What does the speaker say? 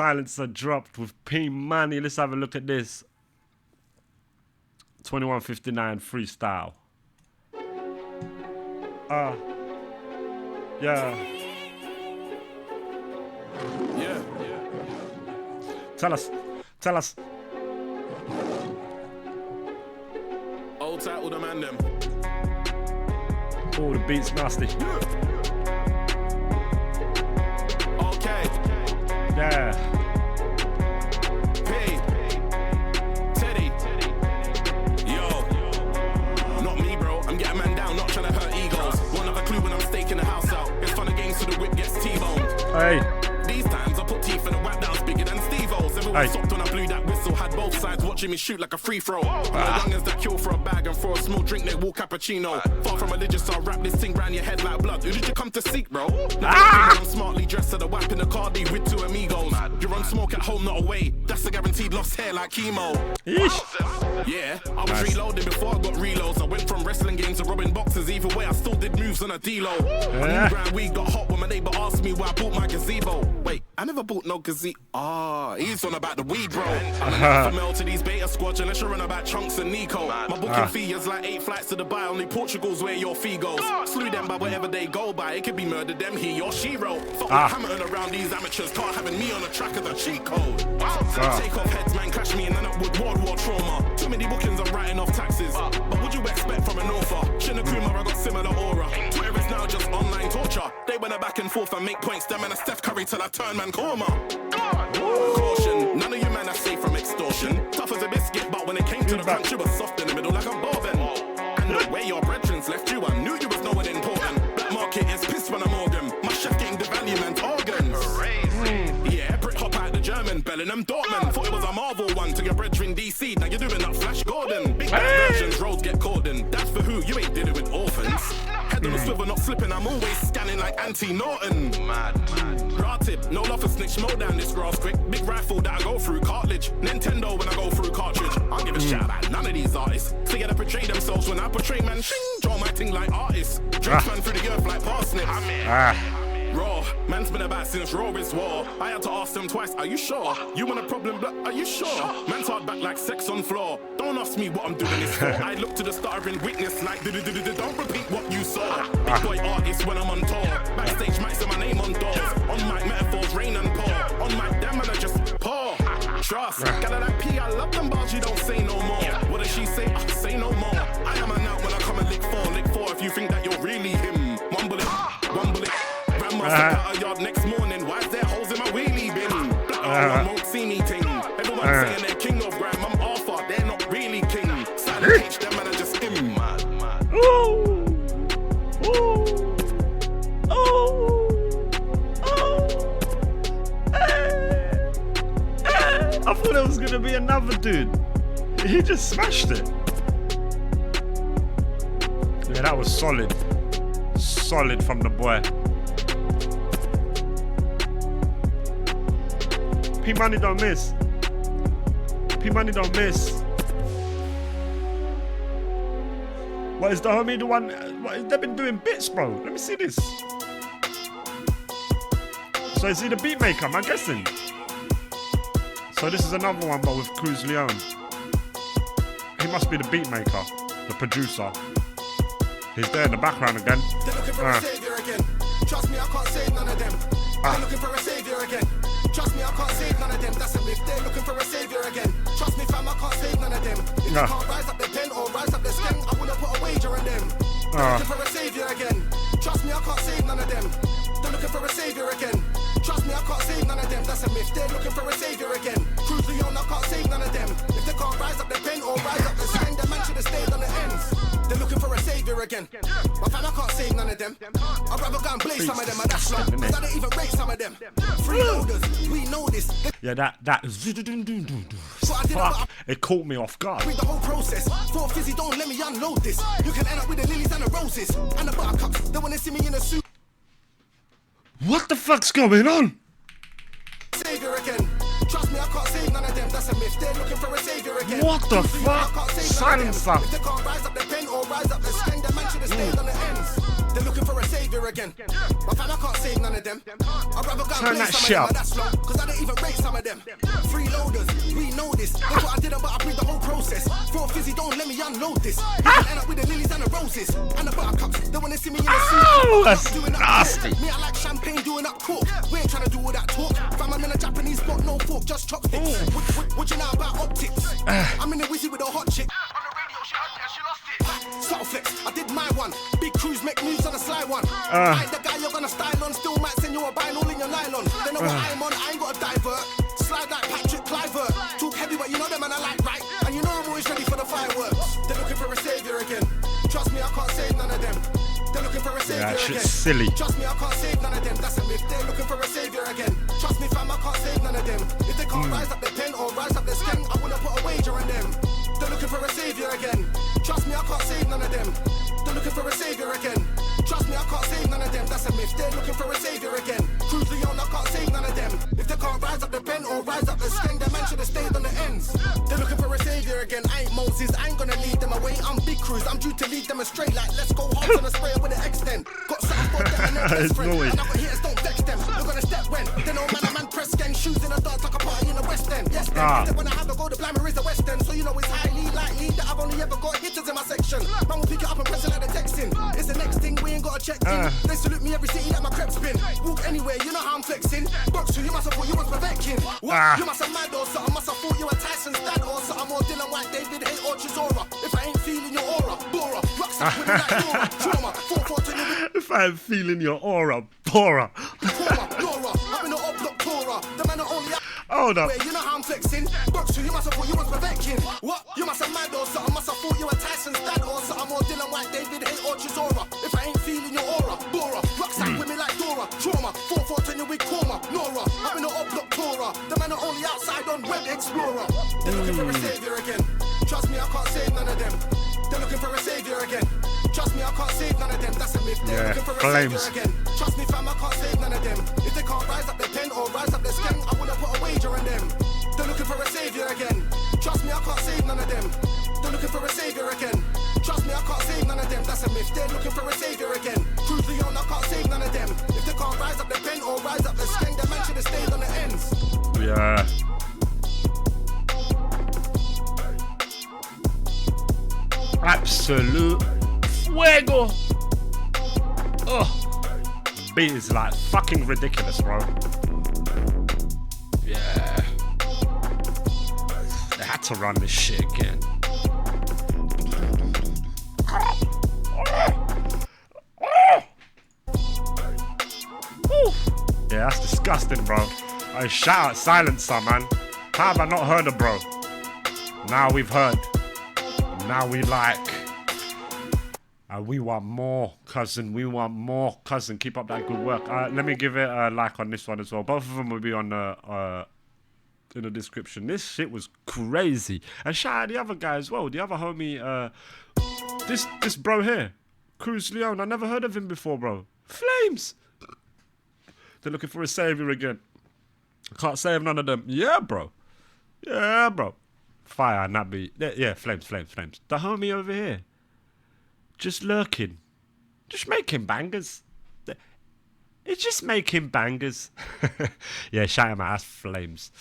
Silencer dropped with P Money. Let's have a look at this. 2159 freestyle. Yeah. Tell us. Old title, the man them. Oh, the beat's nasty. Okay. Yeah. P. Teddy. Yo. Not me, bro. I'm getting man down, not trying to hurt egos. One other clue when I'm staking the house out. It's fun of games so the whip gets T-boned. Hey. These times I put teeth in a whack that was bigger than Steve-O's. Everyone stopped when I blew that whistle. Had both sides watching me shoot like a free throw. I'm the youngins that kill for a bag and for a small drink they walk cappuccino. Far from religious, I'll wrap this thing round your head like blood. Who did you come to seek, bro? I'm smartly dressed at a whap in the Cardi with two amigos. You're on smoke at home, not away. That's a guaranteed lost hair like chemo. Yeah, I was reloaded before I got reloads. I went from wrestling games to robbing boxes. Either way, I still did moves on a D-Lo. My new brand weed got hot when my neighbor asked me where I bought my gazebo. Wait, I never bought no gazebo. He's on about the weed, bro. I'm a to these beta squads unless you're on about Chunks and Nico. My booking fee is like 8 flights to Dubai. Only Portugal's where your fee goes. Slew them by whatever they go by. It could be murder them, he or she wrote. Fuck hammering around these amateurs. Can't having me on the track of the cheat code. Take off heads, man, clash me and end up with World War trauma. Too many bookings, I'm writing off taxes. But would you expect from an author? Shinakuma, I got similar aura. Twitter is now just online torture. They went back and forth and make points. Them and a Steph Curry till I turn man coma. Caution, none of you men are safe from extortion. Tough as a biscuit, but when it came to the crunch, you were soft in the middle like a bobbin. And the way your brethrens left you, I knew you was no one important. Black market is pissed when I'm organ. My chef getting the value meant organs. Yeah, Brit hop out the German, Bellingham, Dortmund. Thought it was a Marvel one to your brethren DC. Now you're doing that Flash Gordon. Big bad versions, roads get caught in. That's for who? You ain't dealing with orphans. Head on the swivel, not slipping. I'm always scanning like Auntie Norton. Raw tip, no love for snitch. Mow down this grass quick. Big rifle that I go through cartilage. Nintendo when I go through cartridge. I'll give a shout about none of these artists. They gotta portray themselves when I portray man. Shing, draw my thing like artists. Drinks man through the earth like parsnips. Raw, man's been about since Raw is war. I had to ask them twice, are you sure? You want a problem, but are you sure? Man's hard back like sex on floor. Don't ask me what I'm doing this for. I look to the stuttering witness like don't repeat what you saw. Big boy artist when I'm on tour. Backstage mics say my name on doors. On mic metaphors rain and pour. On mic damn and I just pour. Trust, got that P, I love them bars, you don't say no more. What does she say? I say no more. I am an out when I come and lick four if you think that you're really him. Mumble it. Out a yard next morning. Why is there holes in my wheelie bin? Black won't see me ting. Everyone saying they're king of grime. I'm Arthur, they're not really king. Silent H them and I just him. I thought it was gonna be another dude. He just smashed it. Yeah, that was solid. Solid from the boy. P Money don't miss. P Money don't miss. What is the homie the one? What, they've been doing bits, bro. Let me see this. So is he the beat maker? I'm guessing. So this is another one, but with Kruz Leone. He must be the beat maker, the producer. He's there in the background again. They're looking for a savior again. Trust me, I can't save none of them. They're looking for a savior again. Trust me, I can't save none of them. That's a myth. They're looking for a savior again. Trust me, fam, I can't save none of them. If you can't rise up the pen or rise up the skin, I wanna put a wager on them. They're looking for a savior again. Trust me, I can't save none of them. They're looking for a savior again. Trust me, I can't save none of them. That's a myth. They're looking for a savior again. Kruz Leone, I can't save none of them. If they can't rise up the pen or rise up the skin, the man should have stayed on the ends. They're looking for a savior again. My fan, I can't save none of them. I'd rather go and blaze some of them, and that's right. Cause I don't even rate some of them. Freeloaders, we know this. Yeah, that. Fuck, it caught me off guard. Read the whole process. For fizzy, don't let me unload this. You can end up with the lilies and the roses and the buttercups. They wanna see me in a suit. What the fuck's going on? Savior again. Trust me, I can't save none of them. That's a myth. They're looking for a savior again. What the fuck? Silence up. If they can't rise up the pen or rise up the skin, the man should have stayed on the ends. They're looking for a savior again. My fam, I can't save none of them. I'd rather go Turn and play that some shit of up. them, that's long. Cause I don't even rate some of them. Freeloaders, we know this. They thought I didn't, but I proved the whole process. Throw a fizzy, don't let me unload this. You can end up with the lilies and the roses. And the buttercups, they wanna see me in the Oh, suit. that's Doing up nasty. talk. Me, I like champagne doing up court. We ain't trying to do all that talk. Fam, I'm in a Japanese spot, no fork, just chopsticks. What you know about optics? I'm in the wizzy with a hot chick. On the radio, she heard me and she lost it. Subtle flex, I did my one. Big Kruz make moves on a sly one. I ain't the guy you're gonna style on. Still might send you a bine all in your nylon. They know what I'm on, I ain't got a divert. Slide like Patrick Clivert. Talk heavy, but you know them and I like right. And you know I'm always ready for the fireworks. They're looking for a savior again. Trust me, I can't save none of them. They're looking for a savior that again. shit's silly. Trust me, I can't save none of them. That's a myth. They're looking for a savior again. Trust me, fam, I can't save none of them. If they can't rise up their pen or rise up their skin, I wanna put a wager on them. They're looking for a savior again. Trust me, I can't save none of them. They're looking for a savior again. Trust me, I can't save none of them. That's a myth. They're looking for a savior again. Kruz, Leone, I can't save none of them. If they can't rise up the pen or rise up the skin, their man should have stayed on the ends. They're looking for a savior again. I ain't Moses, I ain't gonna lead them away. I'm Big Kruz, I'm due to lead them astray. Like, let's go hard on a sprayer with an extend. Got something for them and their best friend. No way. And I got hitters, don't text them. You're gonna step when. They know man, a man press gang. Shoes in a dance like a party in the West End. Yes, then. If they wanna have to go, the blammer is the West End. So you know it's highly likely that I've only ever got hitters in my section. Man will pick it up and press it like the texting. It's the next thing, we ain't gotta check in. They salute me every city that my crep's been. Walk anywhere, you know how I'm flexing. Box you must have thought you was Perfecting. What? You must have mad or something. Must have thought you were Tyson's dad or something. Or Dylan White, David, Hay or Chisora. If I ain't feeling your aura, Bora. Rocks up with me like Laura. Trauma. 4-4 to the If I'm feeling your aura, Bora. Trauma. Laura. I'm in the up block Tora. The man are only Hold up. you know how I'm flexing. Box you must have thought you was Perfecting. What? You must have mad or something. Must have thought you were Tyson's dad or something. Or Dylan White, David, Hay or Chisora. If I ain't feeling your aura, Bora. Rocks up with me like Dora. Trauma. 4-4 to with coma. Nora. I'm in the up block Tora. The man are only outside on Web Explorer. They're looking for a savior again. Trust me, I can't save none of them. They're looking for a savior again. Trust me, I can't save none of them. That's a myth. They're looking for a flames. savior again. Trust me, fam, I can't save none of them. If they can't rise up their pen or rise up their skin, I wanna put a wager on them. They're looking for a savior again. Trust me, I can't save none of them. They're looking for a savior again. Trust me, I can't save none of them. That's a myth. They're looking for a savior again. Kruz, Leone, I can't save none of them. If they can't rise up their pen or rise up their skin, their man should have stayed on the ends. Yeah. Absolute fuego. Oh, beat is like fucking ridiculous, bro. Yeah. They had to run this shit again. Yeah, that's disgusting, bro. I shout out Silencer, man. How have I not heard of bro? Now we've heard. Now we like. We want more, cousin. We want more, cousin. Keep up that good work. Let me give it a like on this one as well. Both of them will be on the in the description. This shit was crazy. And shout out the other guy as well. The other homie, this bro here, Kruz Leone. I never heard of him before, bro. Flames. They're looking for a savior again. I can't save none of them. Yeah, bro. Yeah, bro. Fire and that beat. Yeah, flames. The homie over here. Just lurking. Just making bangers. It's just making bangers. Yeah, shout him out. That's flames.